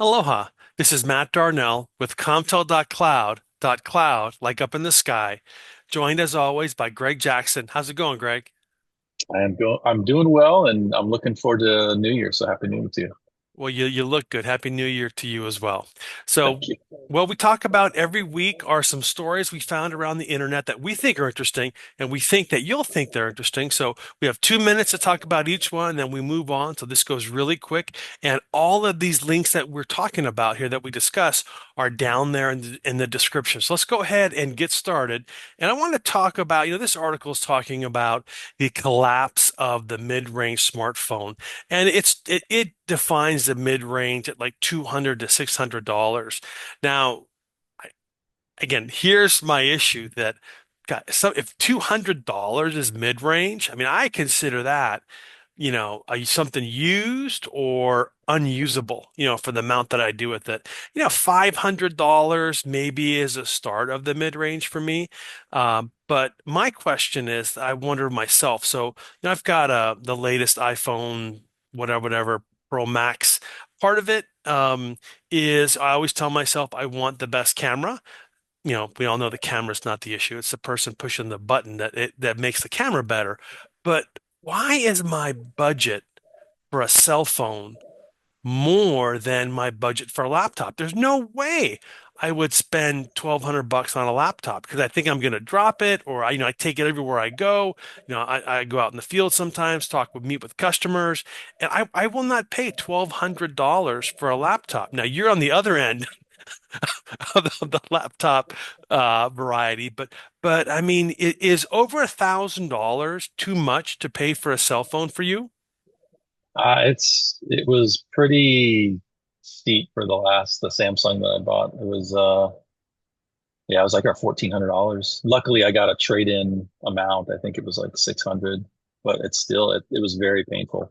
Aloha. This is Matt Darnell with ComTel.Cloud, like up in the sky, joined as always by Greg Jackson. How's it going, Greg? I'm doing well, and I'm looking forward to New Year. So happy New Year to you. Well, you look good. Happy New Year to you as well. Thank So, you. what we talk about every week are some stories we found around the internet that we think are interesting, and we think that you'll think they're interesting. So, we have 2 minutes to talk about each one, then we move on. So, this goes really quick. And all of these links that we're talking about here that we discuss are down there in the description. So, let's go ahead and get started. And I want to talk about, this article is talking about the collapse of the mid-range smartphone. And it defines the mid range at like 200 to $600. Now, I, again, here's my issue that God, so if $200 is mid range, I mean, I consider that, something used or unusable, for the amount that I do with it. $500 maybe is a start of the mid range for me. But my question is, I wonder myself. So, I've got the latest iPhone, whatever, Pro Max. Part of it is I always tell myself I want the best camera. We all know the camera's not the issue. It's the person pushing the button that makes the camera better. But why is my budget for a cell phone more than my budget for a laptop? There's no way I would spend 1,200 bucks on a laptop because I think I'm going to drop it, or I take it everywhere I go. I go out in the field sometimes, meet with customers, and I will not pay $1,200 for a laptop. Now you're on the other end of the laptop variety, but I mean, is over $1,000 too much to pay for a cell phone for you? It was pretty steep for the Samsung that I bought. It was yeah, it was like our $1,400. Luckily, I got a trade-in amount. I think it was like 600, but it was very painful.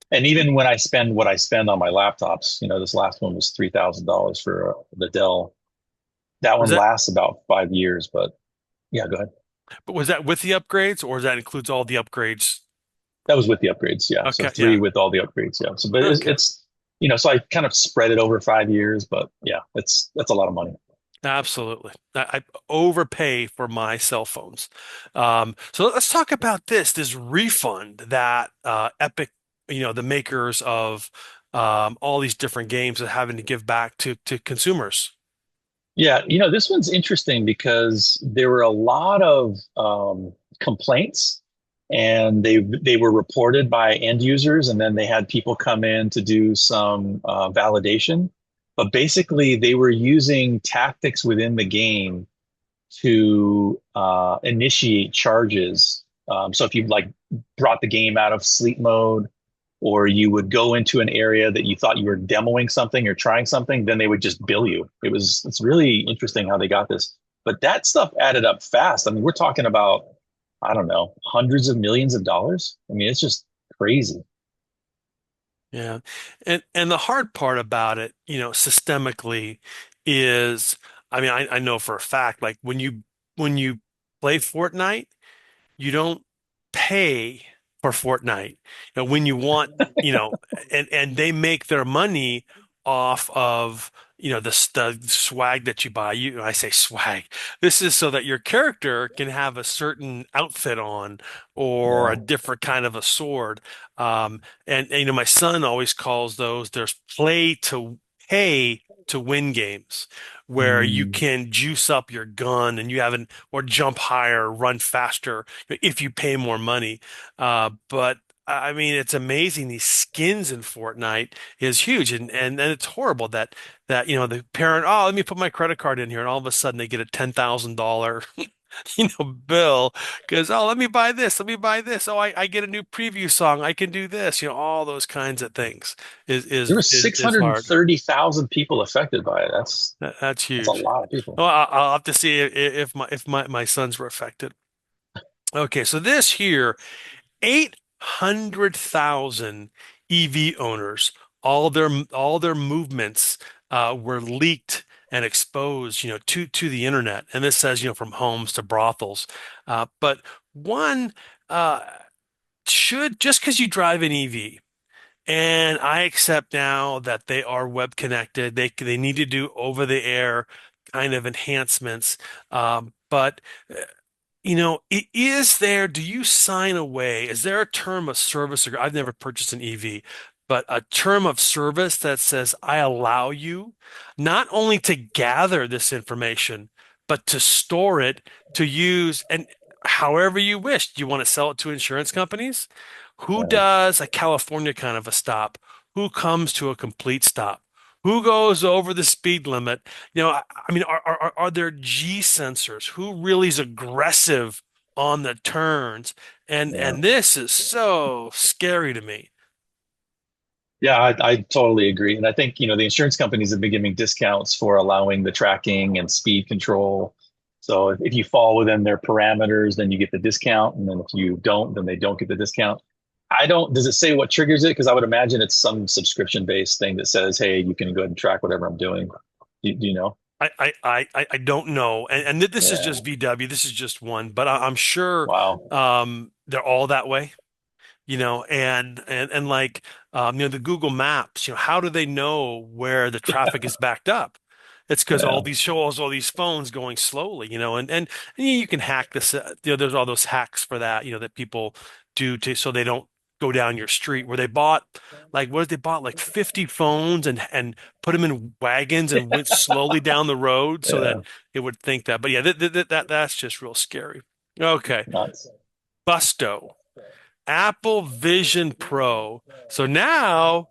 And even when I spend what I spend on my laptops, this last one was $3,000 for the Dell. That Was one that lasts about 5 years, but yeah, go ahead. but was that with the upgrades, or that includes all the upgrades? That was with the upgrades, yeah. So Okay, three yeah. with all the upgrades, yeah. So, but Okay. so I kind of spread it over 5 years, but yeah, that's a lot of money. Absolutely. I overpay for my cell phones. So let's talk about this refund that Epic, the makers of all these different games are having to give back to consumers. Yeah, this one's interesting because there were a lot of complaints, and they were reported by end users, and then they had people come in to do some validation. But basically, they were using tactics within the game to initiate charges. So if you like brought the game out of sleep mode, or you would go into an area that you thought you were demoing something or trying something, then they would just bill you. It's really interesting how they got this. But that stuff added up fast. I mean, we're talking about, I don't know, hundreds of millions of dollars. I mean, it's just crazy. Yeah. And the hard part about it, systemically is, I mean, I know for a fact, like when you play Fortnite, you don't pay for Fortnite. When you want, you know, and they make their money off of, the swag that you buy. I say swag. This is so that your character can have a certain outfit on or a Yeah. different kind of a sword. And my son always calls those, there's play to pay to win games where you Mm. can juice up your gun and you haven't or jump higher, run faster if you pay more money. But I mean, it's amazing. These skins in Fortnite is huge, and it's horrible that the parent, oh, let me put my credit card in here, and all of a sudden they get a $10,000 bill because, oh, let me buy this. Oh, I get a new preview song, I can do this. All those kinds of things is There is were is, is hard. 630,000 people affected by it. That's That's a huge. lot of people. Well, I'll have to see if my sons were affected. Okay, so this here 800,000 EV owners, all their movements were leaked and exposed, to the internet. And this says, from homes to brothels. But one uh, should just because you drive an EV And I accept now that they are web connected. They need to do over the air kind of enhancements. But is there, do you sign away? Is there a term of service? Or I've never purchased an EV, but a term of service that says I allow you not only to gather this information, but to store it to use and however you wish. Do you want to sell it to insurance companies? Who Yeah, does a California kind of a stop? Who comes to a complete stop? Who goes over the speed limit? I mean, are there G sensors? Who really is aggressive on the turns? And yeah. and this is so scary to me. Yeah, I totally agree. And I think, the insurance companies have been giving discounts for allowing the tracking and speed control. So if you fall within their parameters, then you get the discount. And then if you don't, then they don't get the discount. Does it say what triggers it? Because I would imagine it's some subscription-based thing that says, hey, you can go ahead and track whatever I'm doing. Do you know? I don't know, and this is Yeah. just VW. This is just one, but I'm sure Wow. they're all that way. And like the Google Maps, how do they know where the traffic is backed up? It's because Yeah. all these phones going slowly, and you can hack this. There's all those hacks for that, that people do to so they don't go down your street where they bought like what did they bought like 50 phones and put them in wagons and went slowly down the road so that Yeah. it would think that. But yeah, that's just real scary. Okay, Nuts. Busto. Apple Vision Pro. So now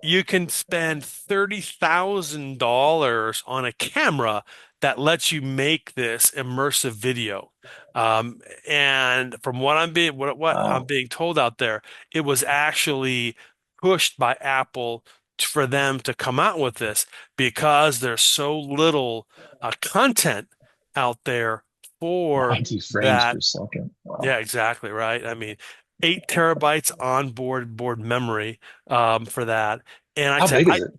you can spend $30,000 on a camera that lets you make this immersive video. And from what I'm Wow. being told out there, it was actually pushed by Apple for them to come out with this because there's so little content out there for 90 frames that. per second. Yeah, Wow. exactly right. I mean, 8 TB board memory for that. And like I How said, big is it?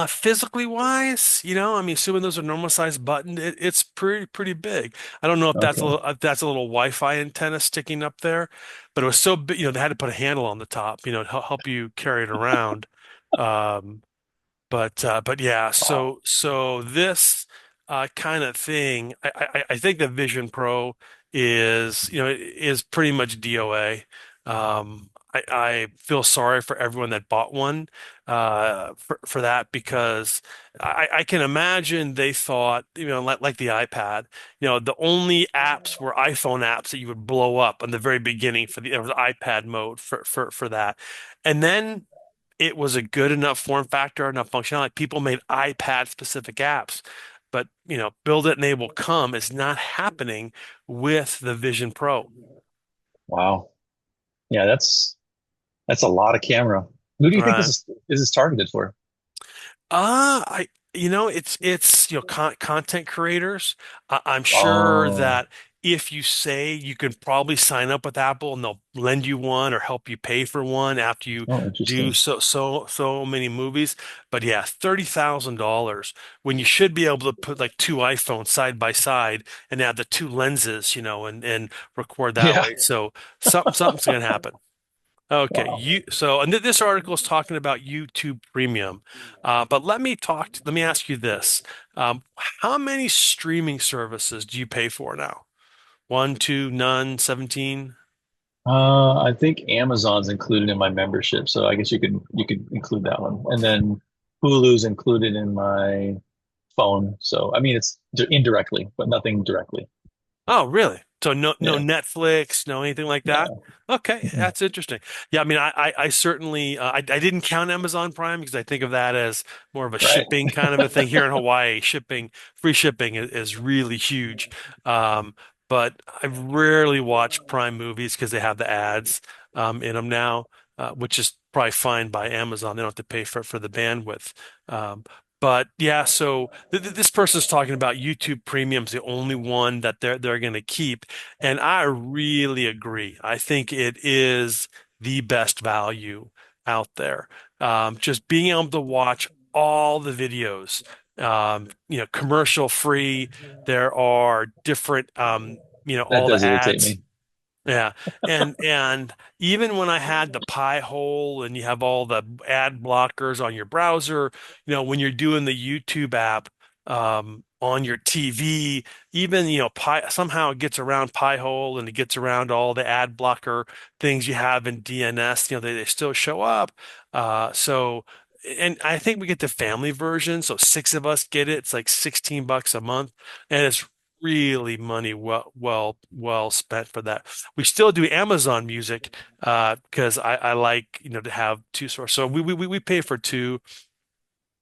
physically wise, I mean, assuming those are normal sized button, it's pretty big. I don't know Okay. if that's a little Wi-Fi antenna sticking up there, but it was so big, they had to put a handle on the top, to help you carry it around. Um, but yeah, Wow. so this kind of thing, I think the Vision Pro is pretty much DOA. I feel sorry for everyone that bought one for that because I can imagine they thought like the iPad, the only apps were iPhone apps that you would blow up in the very beginning for there was iPad mode for that, and then it was a good enough form factor, enough functionality. People made iPad specific apps, but build it and they will come is not happening with the Vision Pro, Wow. Yeah, that's a lot of camera. Who do you think right? this is targeted for? It's content creators. I'm sure Oh, that if you say you can probably sign up with Apple and they'll lend you one or help you pay for one after you oh, do interesting. so many movies. But yeah, $30,000 when you should be able to put like two iPhones side by side and add the two lenses, and record that Yeah. way. So something's gonna happen. Okay, Wow. and this article is talking about YouTube Premium, but let me ask you this: how many streaming services do you pay for now? One, two, none, 17? I think Amazon's included in my membership, so I guess you could include that one. And then Hulu's included in my phone. So I mean it's indirectly, but nothing directly. Oh, really? So no Yeah. Netflix, no anything like that? No. Okay, Mm-mm. that's interesting. Yeah, I mean, I certainly I didn't count Amazon Prime because I think of that as more of a Right. shipping kind of a thing. Here in Hawaii, free shipping is really huge. Um, but I rarely watch Prime movies because they have the ads in them now, which is probably fine by Amazon. They don't have to pay for the bandwidth. Um, but yeah, so this person's talking about YouTube Premium's the only one that they're going to keep, and I really agree. I think it is the best value out there. Just being able to watch all the videos, commercial free. There are different, That all the does irritate ads. me. Yeah. And even when I had the pie hole and you have all the ad blockers on your browser, when you're doing the YouTube app on your TV, even pie somehow it gets around pie hole and it gets around all the ad blocker things you have in DNS, they still show up. So and I think we get the family version, so six of us get it. It's like $16 a month, and it's really money well spent for that. We still do Amazon Music because I like to have two sources. So we pay for two.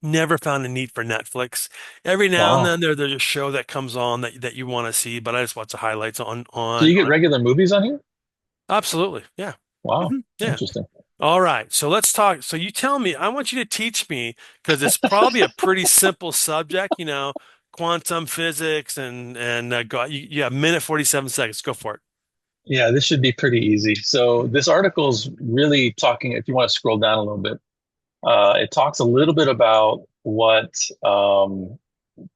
Never found a need for Netflix. Every now and then Wow. there's a show that comes on that you want to see, but I just watch the highlights on So on you get on. regular movies on here? Absolutely, yeah. Wow. Yeah. Interesting. All right, so let's talk. So you tell me, I want you to teach me because it's probably a pretty simple subject, quantum physics and you have a minute 47 seconds. Go for it. Yeah, this should be pretty easy. So this article's really talking, if you want to scroll down a little bit, it talks a little bit about what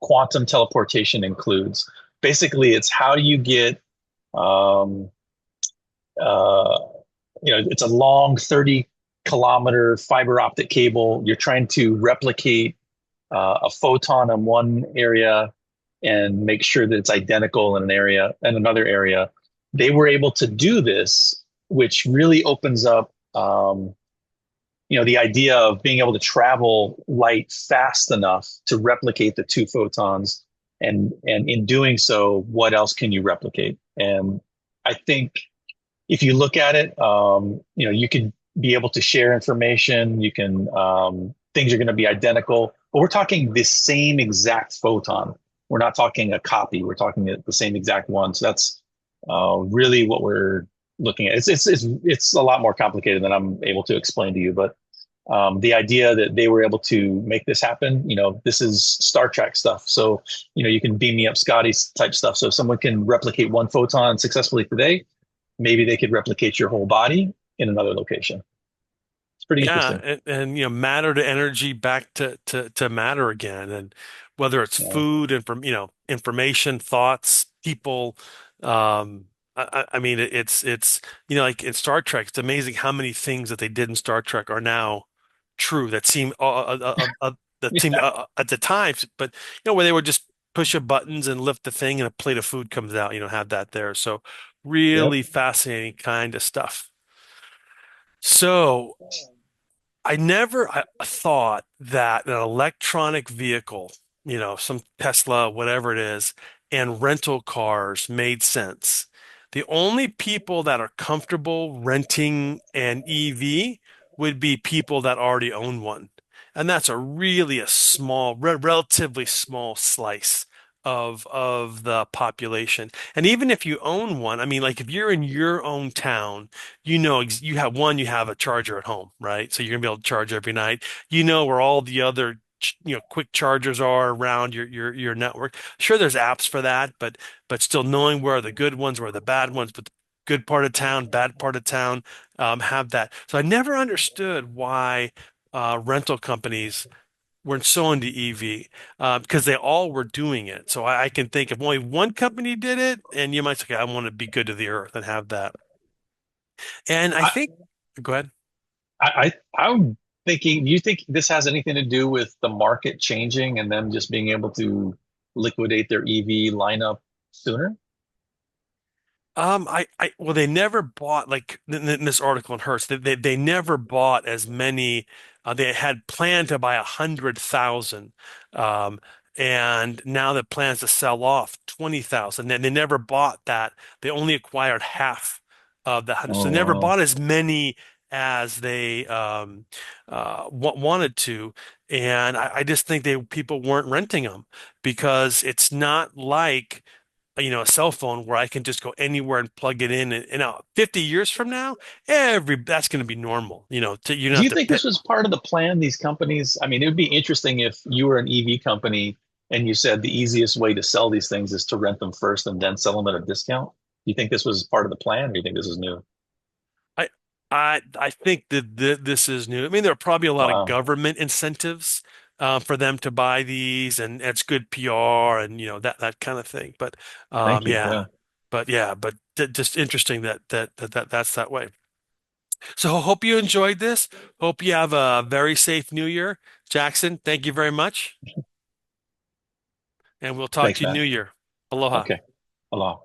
quantum teleportation includes. Basically, it's how do you get, um, uh, it's a long 30-kilometer fiber optic cable. You're trying to replicate a photon in one area and make sure that it's identical in an area and another area. They were able to do this, which really opens up, the idea of being able to travel light fast enough to replicate the two photons, and in doing so, what else can you replicate? And I think if you look at it, you could be able to share information. You can things are going to be identical, but we're talking the same exact photon. We're not talking a copy. We're talking the same exact one. So that's really what we're looking at. It's a lot more complicated than I'm able to explain to you, but the idea that they were able to make this happen, this is Star Trek stuff. So, you can beam me up Scotty type stuff. So if someone can replicate one photon successfully today, maybe they could replicate your whole body in another location. It's pretty Yeah, interesting. and matter to energy back to matter again, and whether it's Yeah. food and from information, thoughts, people. I mean, it's like in Star Trek, it's amazing how many things that they did in Star Trek are now true that seem Yeah. at the time, but where they would just push a buttons and lift the thing and a plate of food comes out. Have that there. So really Yep. fascinating kind of stuff. So. I never thought that an electronic vehicle, some Tesla, whatever it is, and rental cars made sense. The only people that are comfortable renting an EV would be people that already own one. And that's a small, relatively small slice of the population. And even if you own one, I mean, like if you're in your own town, you have a charger at home, right? So you're gonna be able to charge every night. You know where all the other quick chargers are around your network. Sure, there's apps for that, but still knowing where are the good ones, where are the bad ones, but the good part of town, bad part of town, have that. So I never understood why rental companies weren't so into EV because they all were doing it. So I can think if only one company did it, and you might say, okay, I want to be good to the earth and have that. And I I, think, go ahead. I'm thinking, do you think this has anything to do with the market changing and them just being able to liquidate their EV lineup sooner? Well, they never bought like in this article in Hertz. They never bought as many. They had planned to buy 100,000, um, and now the plans to sell off 20,000. And they never bought that. They only acquired half of the 100. So Oh, they never wow. bought as many as they wanted to. And I just think people weren't renting them because it's not like a cell phone where I can just go anywhere and plug it in. And 50 years from now, that's going to be normal. You don't Do have you to think pay. this was part of the plan? These companies, I mean, it would be interesting if you were an EV company and you said the easiest way to sell these things is to rent them first and then sell them at a discount. Do you think this was part of the plan, or do you think this is new? I, I think that this is new. I mean, there are probably a lot of Wow. government incentives for them to buy these, and it's good PR and that kind of thing. But Thank you. yeah. Yeah. But yeah, but just interesting that's that way. So hope you enjoyed this. Hope you have a very safe New Year. Jackson, thank you very much, and we'll talk Thanks, to you Matt. New Year. Aloha. Okay. Aloha.